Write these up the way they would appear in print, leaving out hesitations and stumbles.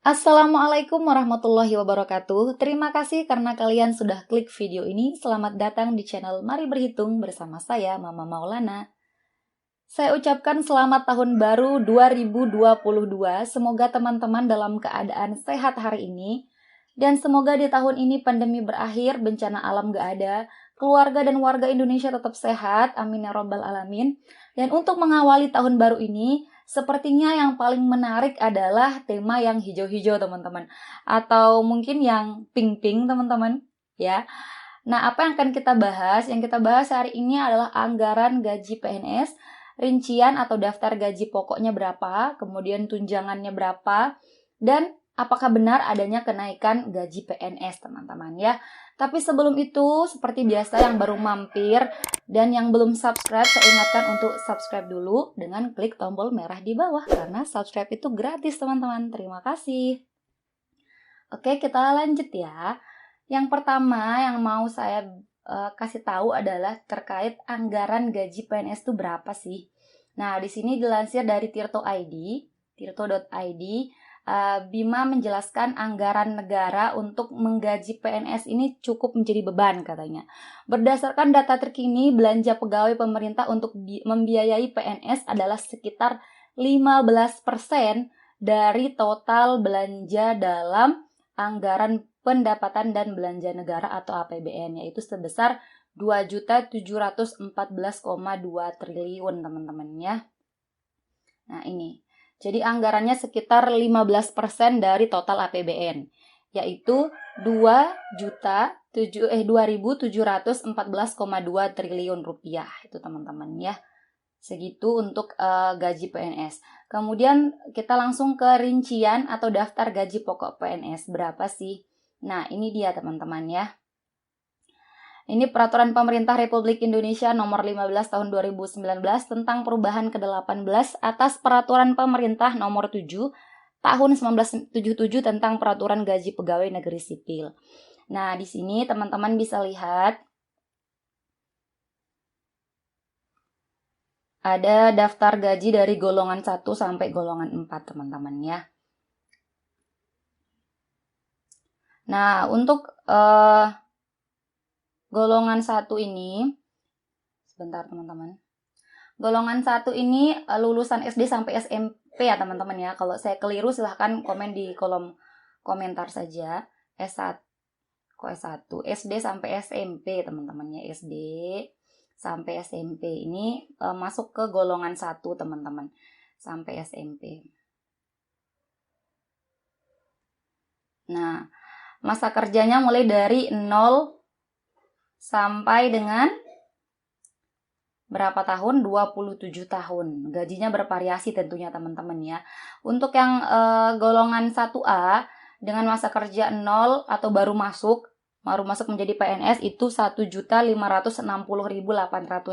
Assalamualaikum warahmatullahi wabarakatuh. Terima kasih karena kalian sudah klik video ini. Selamat datang di channel Mari Berhitung bersama saya, Mama Maulana. Saya ucapkan selamat tahun baru 2022. Semoga teman-teman dalam keadaan sehat hari ini. Dan semoga di tahun ini pandemi berakhir, bencana alam gak ada, keluarga dan warga Indonesia tetap sehat. Amin ya robbal alamin. Dan untuk mengawali tahun baru ini, sepertinya yang paling menarik adalah tema yang hijau-hijau, teman-teman. Atau mungkin yang pink-pink, teman-teman. Ya. Nah, apa yang akan kita bahas? Yang kita bahas hari ini adalah anggaran gaji PNS, rincian atau daftar gaji pokoknya berapa, kemudian tunjangannya berapa, dan apakah benar adanya kenaikan gaji PNS, teman-teman ya. Tapi sebelum itu, seperti biasa yang baru mampir dan yang belum subscribe, saya ingatkan untuk subscribe dulu dengan klik tombol merah di bawah, karena subscribe itu gratis, teman-teman. Terima kasih. Oke, kita lanjut ya. Yang pertama yang mau saya kasih tahu adalah terkait anggaran gaji PNS itu berapa sih. Nah, di sini dilansir dari tirto.id, Bima menjelaskan anggaran negara untuk menggaji PNS ini cukup menjadi beban katanya. Berdasarkan data terkini, belanja pegawai pemerintah untuk membiayai PNS adalah sekitar 15% dari total belanja dalam anggaran pendapatan dan belanja negara atau APBN, yaitu sebesar 2.714,2 triliun, teman-teman ya. Nah, ini. Jadi anggarannya sekitar 15% dari total APBN, yaitu 2.714,2 triliun rupiah, itu teman-teman ya. Segitu untuk gaji PNS. Kemudian kita langsung ke rincian atau daftar gaji pokok PNS. Berapa sih? Nah, ini dia teman-teman ya. Ini Peraturan Pemerintah Republik Indonesia Nomor 15 Tahun 2019 tentang perubahan ke-18 atas Peraturan Pemerintah Nomor 7 Tahun 1977 tentang Peraturan Gaji Pegawai Negeri Sipil. Nah, di sini teman-teman bisa lihat ada daftar gaji dari golongan 1 sampai golongan 4, teman-teman ya. Nah, untuk golongan 1 ini, sebentar teman-teman. Golongan 1 ini lulusan SD sampai SMP ya teman-teman ya. Kalau saya keliru silahkan komen di kolom komentar saja. S1, kok S1? SD sampai SMP teman-teman ya. SD sampai SMP ini masuk ke golongan 1 teman-teman. Sampai SMP. Nah, masa kerjanya mulai dari 0 sampai dengan berapa tahun? 27 tahun. Gajinya bervariasi tentunya teman-teman ya. Untuk yang golongan 1A dengan masa kerja 0 atau baru masuk menjadi PNS itu 1.560.800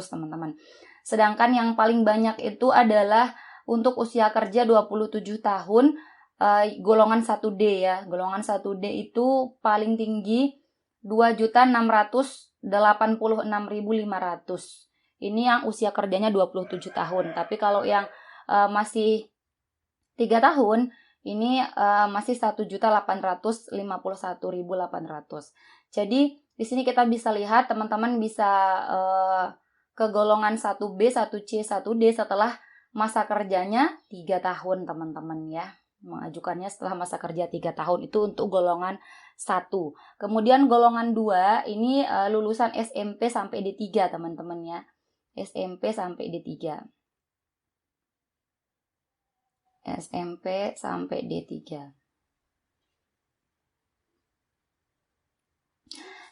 teman-teman. Sedangkan yang paling banyak itu adalah untuk usia kerja 27 tahun golongan 1D ya. Golongan 1D itu paling tinggi 2.686.500. Ini yang usia kerjanya 27 tahun. Tapi kalau yang masih 3 tahun, ini masih 1.851.800. Jadi, di sini kita bisa lihat, teman-teman bisa ke golongan 1B, 1C, 1D setelah masa kerjanya 3 tahun, teman-teman ya. Mengajukannya setelah masa kerja 3 tahun itu untuk golongan 1. Kemudian golongan 2 ini lulusan SMP sampai D3 teman-teman ya. SMP sampai D3. SMP sampai D3.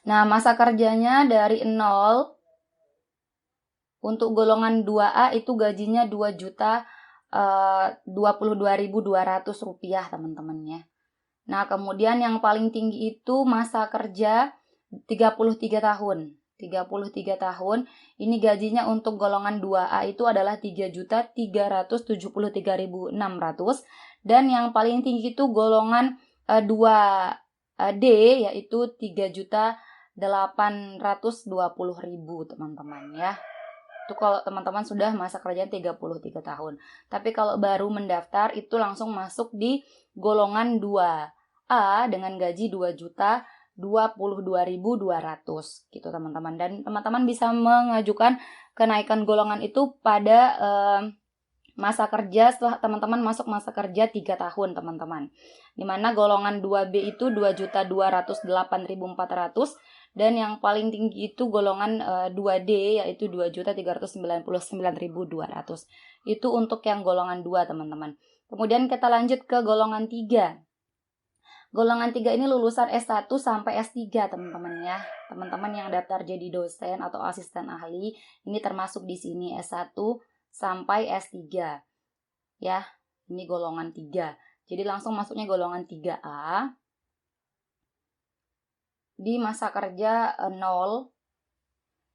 Nah, masa kerjanya dari 0 untuk golongan 2A itu gajinya 2.022.200 rupiah teman-teman ya. Nah, kemudian yang paling tinggi itu masa kerja 33 tahun. 33 tahun. Ini gajinya untuk golongan 2A itu adalah 3.373.600 dan yang paling tinggi itu golongan 2D yaitu 3.820.000 teman-teman ya. Itu kalau teman-teman sudah masa kerja 33 tahun. Tapi kalau baru mendaftar itu langsung masuk di golongan 2A dengan gaji 2.022.200 gitu teman-teman. Dan teman-teman bisa mengajukan kenaikan golongan itu pada masa kerja setelah teman-teman masuk masa kerja 3 tahun teman-teman. Dimana golongan 2B itu 2.208.400 dan yang paling tinggi itu golongan 2D yaitu 2.399.200. Itu untuk yang golongan 2 teman-teman. Kemudian kita lanjut ke golongan 3. Golongan 3 ini lulusan S1 sampai S3 teman-teman ya. Teman-teman yang daftar jadi dosen atau asisten ahli ini termasuk di sini S1 sampai S3 ya, ini golongan 3. Jadi langsung masuknya golongan 3A di masa kerja 0.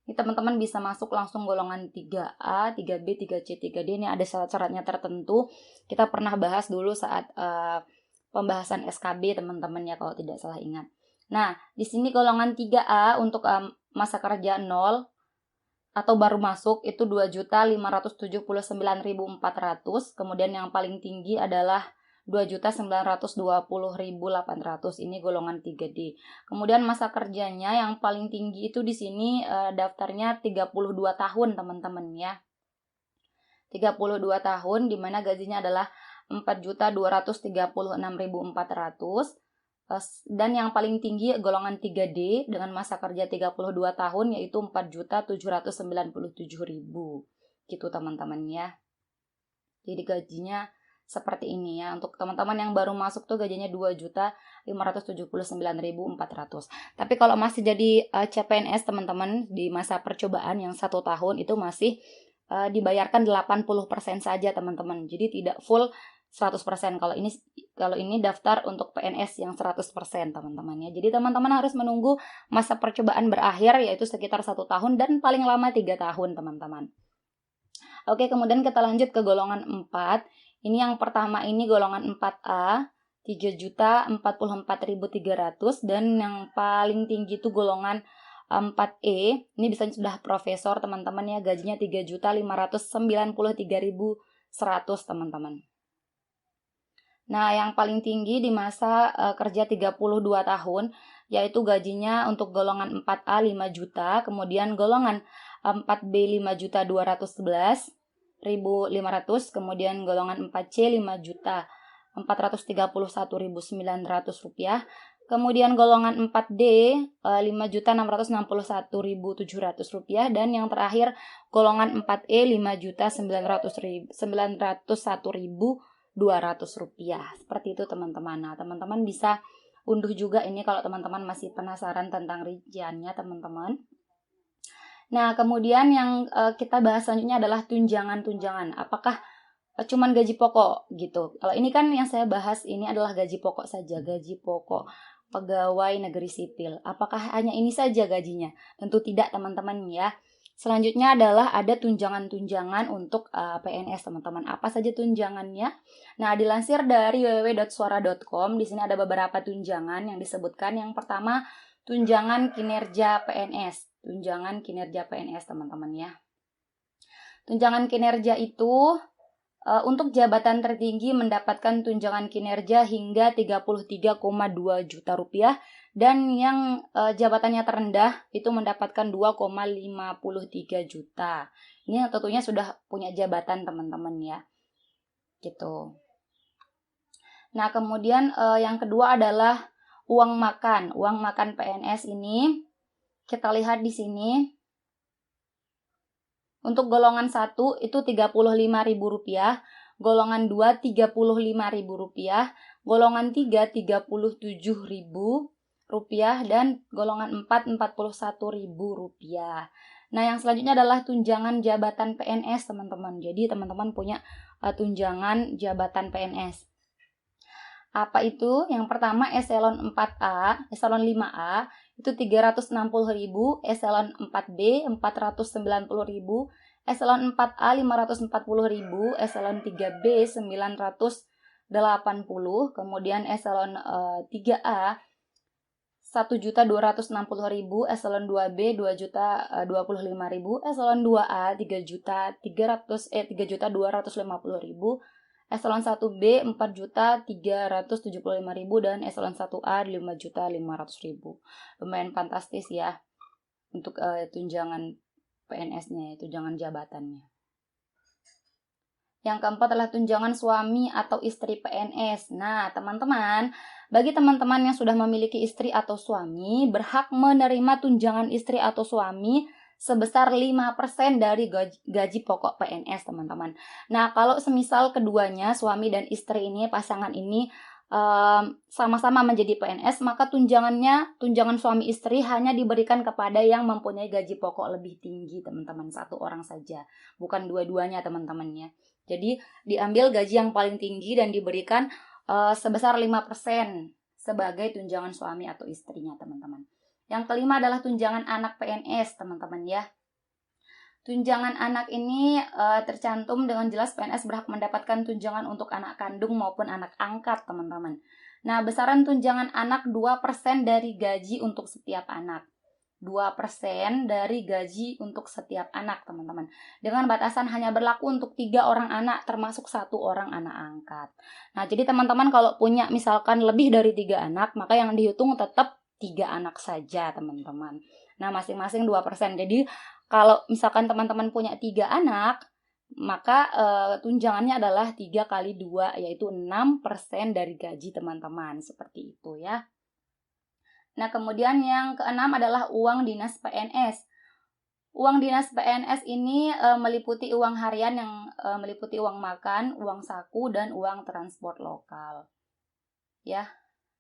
Ini teman-teman bisa masuk langsung golongan 3A, 3B, 3C, 3D. Ini ada syarat-syaratnya tertentu. Kita pernah bahas dulu saat pembahasan SKB teman-teman ya kalau tidak salah ingat. Nah, di sini golongan 3A untuk masa kerja 0 atau baru masuk itu 2.579.400. Kemudian yang paling tinggi adalah 2.920.800. Ini golongan 3D. Kemudian masa kerjanya yang paling tinggi itu di sini daftarnya 32 tahun teman-teman ya. 32 tahun di mana gajinya adalah 4.236.400. Dan yang paling tinggi golongan 3D dengan masa kerja 32 tahun yaitu 4.797.000 gitu teman-teman ya. Jadi gajinya seperti ini ya. Untuk teman-teman yang baru masuk tuh gajinya 2.579.400. Tapi kalau masih jadi CPNS teman-teman di masa percobaan yang 1 tahun itu masih dibayarkan 80% saja teman-teman. Jadi tidak full 100%. Kalau ini daftar untuk PNS yang 100% teman-teman ya. Jadi teman-teman harus menunggu masa percobaan berakhir yaitu sekitar 1 tahun dan paling lama 3 tahun teman-teman. Oke, kemudian kita lanjut ke golongan 4. Ini yang pertama ini golongan 4A 3.044.300 dan yang paling tinggi itu golongan 4E. Ini bisa sudah profesor teman-teman ya, gajinya 3.593.100 teman-teman. Nah, yang paling tinggi di masa kerja 32 tahun, yaitu gajinya untuk golongan 4A 5 juta, kemudian golongan 4B 5.211.500, kemudian golongan 4C 5.431.900 rupiah, kemudian golongan 4D 5.661.700 rupiah, dan yang terakhir golongan 4E 5.901.200 rupiah. Seperti itu teman-teman. Nah, teman-teman bisa unduh juga ini kalau teman-teman masih penasaran tentang rinciannya teman-teman. Nah, kemudian yang kita bahas selanjutnya adalah tunjangan-tunjangan. Apakah cuman gaji pokok gitu? Kalau ini kan yang saya bahas ini adalah gaji pokok saja, gaji pokok pegawai negeri sipil. Apakah hanya ini saja gajinya? Tentu tidak teman-teman ya. Selanjutnya adalah ada tunjangan-tunjangan untuk PNS teman-teman. Apa saja tunjangannya? Nah, dilansir dari www.suara.com, di sini ada beberapa tunjangan yang disebutkan. Yang pertama, tunjangan kinerja PNS. Tunjangan kinerja PNS teman-teman ya. Tunjangan kinerja itu untuk jabatan tertinggi mendapatkan tunjangan kinerja hingga 33,2 juta rupiah. Dan yang jabatannya terendah itu mendapatkan 2,53 juta. Ini tentunya sudah punya jabatan teman-teman ya. Gitu. Nah, kemudian yang kedua adalah uang makan. Uang makan PNS ini kita lihat di sini. Untuk golongan 1 itu Rp35.000, golongan 2 Rp35.000, golongan 3 Rp37.000 dan golongan 4 Rp41.000. Nah, yang selanjutnya adalah tunjangan jabatan PNS teman-teman. Jadi teman-teman punya tunjangan jabatan PNS. Apa itu? Yang pertama eselon 4A, eselon 5A itu 360.000, eselon 4B 490.000, eselon 4A 540.000, eselon 3B 980, kemudian eselon 3A 1.260.000, eselon 2B 2.025.000, eselon 2A 3.250.000, eselon 1B 4.375.000, dan eselon 1A 5.500.000. Lumayan fantastis ya untuk tunjangan PNS-nya, tunjangan jabatannya. Yang keempat adalah tunjangan suami atau istri PNS. Nah, teman-teman, bagi teman-teman yang sudah memiliki istri atau suami, berhak menerima tunjangan istri atau suami sebesar 5% dari gaji pokok PNS, teman-teman. Nah, kalau semisal keduanya, suami dan istri ini, pasangan ini, sama-sama menjadi PNS, maka tunjangan suami istri hanya diberikan kepada yang mempunyai gaji pokok lebih tinggi, teman-teman. Satu orang saja, bukan dua-duanya, teman-temannya. Jadi diambil gaji yang paling tinggi dan diberikan sebesar 5% sebagai tunjangan suami atau istrinya, teman-teman. Yang kelima adalah tunjangan anak PNS, teman-teman ya. Tunjangan anak ini tercantum dengan jelas PNS berhak mendapatkan tunjangan untuk anak kandung maupun anak angkat, teman-teman. Nah, besaran tunjangan anak 2% dari gaji untuk setiap anak. 2% dari gaji untuk setiap anak, teman-teman. Dengan batasan hanya berlaku untuk 3 orang anak, termasuk 1 orang anak angkat. Nah, jadi teman-teman kalau punya misalkan lebih dari 3 anak, maka yang dihitung tetap 3 anak saja, teman-teman. Nah, masing-masing 2%. Jadi, kalau misalkan teman-teman punya 3 anak, maka tunjangannya adalah 3 kali 2, yaitu 6% dari gaji teman-teman. Seperti itu ya. Nah, kemudian yang keenam adalah uang dinas PNS. Uang dinas PNS ini meliputi uang harian yang meliputi uang makan, uang saku, dan uang transport lokal. Ya,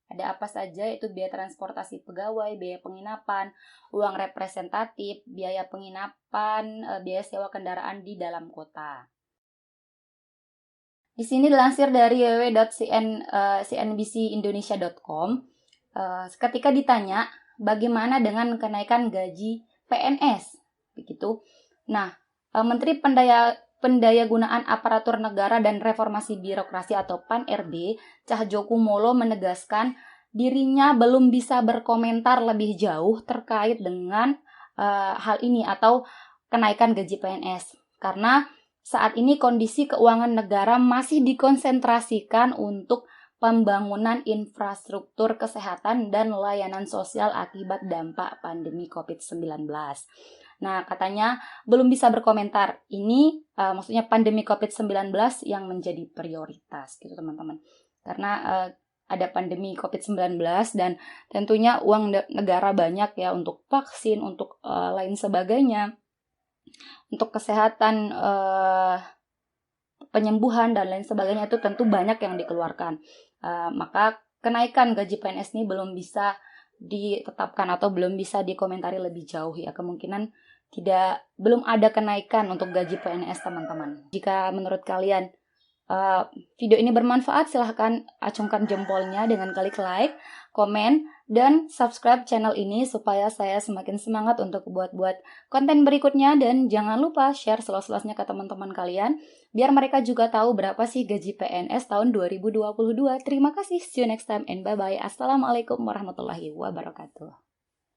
ada apa saja, itu biaya transportasi pegawai, biaya penginapan, uang representatif, biaya penginapan, biaya sewa kendaraan di dalam kota. Di sini dilansir dari www.cnbcindonesia.com. Ketika ditanya bagaimana dengan kenaikan gaji PNS, begitu. Nah, Menteri Pendayagunaan Aparatur Negara dan Reformasi Birokrasi atau PAN-RB, Cahjokumolo menegaskan dirinya belum bisa berkomentar lebih jauh terkait dengan hal ini atau kenaikan gaji PNS, karena saat ini kondisi keuangan negara masih dikonsentrasikan untuk pembangunan infrastruktur kesehatan dan layanan sosial akibat dampak pandemi COVID-19. Nah, katanya belum bisa berkomentar. Ini maksudnya pandemi COVID-19 yang menjadi prioritas, gitu teman-teman. Karena ada pandemi COVID-19 dan tentunya uang negara banyak ya untuk vaksin, untuk lain sebagainya. Untuk kesehatan, penyembuhan dan lain sebagainya itu tentu banyak yang dikeluarkan. Maka kenaikan gaji PNS ini belum bisa ditetapkan atau belum bisa dikomentari lebih jauh ya. Kemungkinan belum ada kenaikan untuk gaji PNS, teman-teman. Jika menurut kalian video ini bermanfaat, silahkan acungkan jempolnya dengan klik like, komen, dan subscribe channel ini supaya saya semakin semangat untuk buat-buat konten berikutnya. Dan jangan lupa share seluas-luasnya ke teman-teman kalian biar mereka juga tahu berapa sih gaji PNS tahun 2022. Terima kasih, see you next time and bye-bye. Assalamualaikum warahmatullahi wabarakatuh.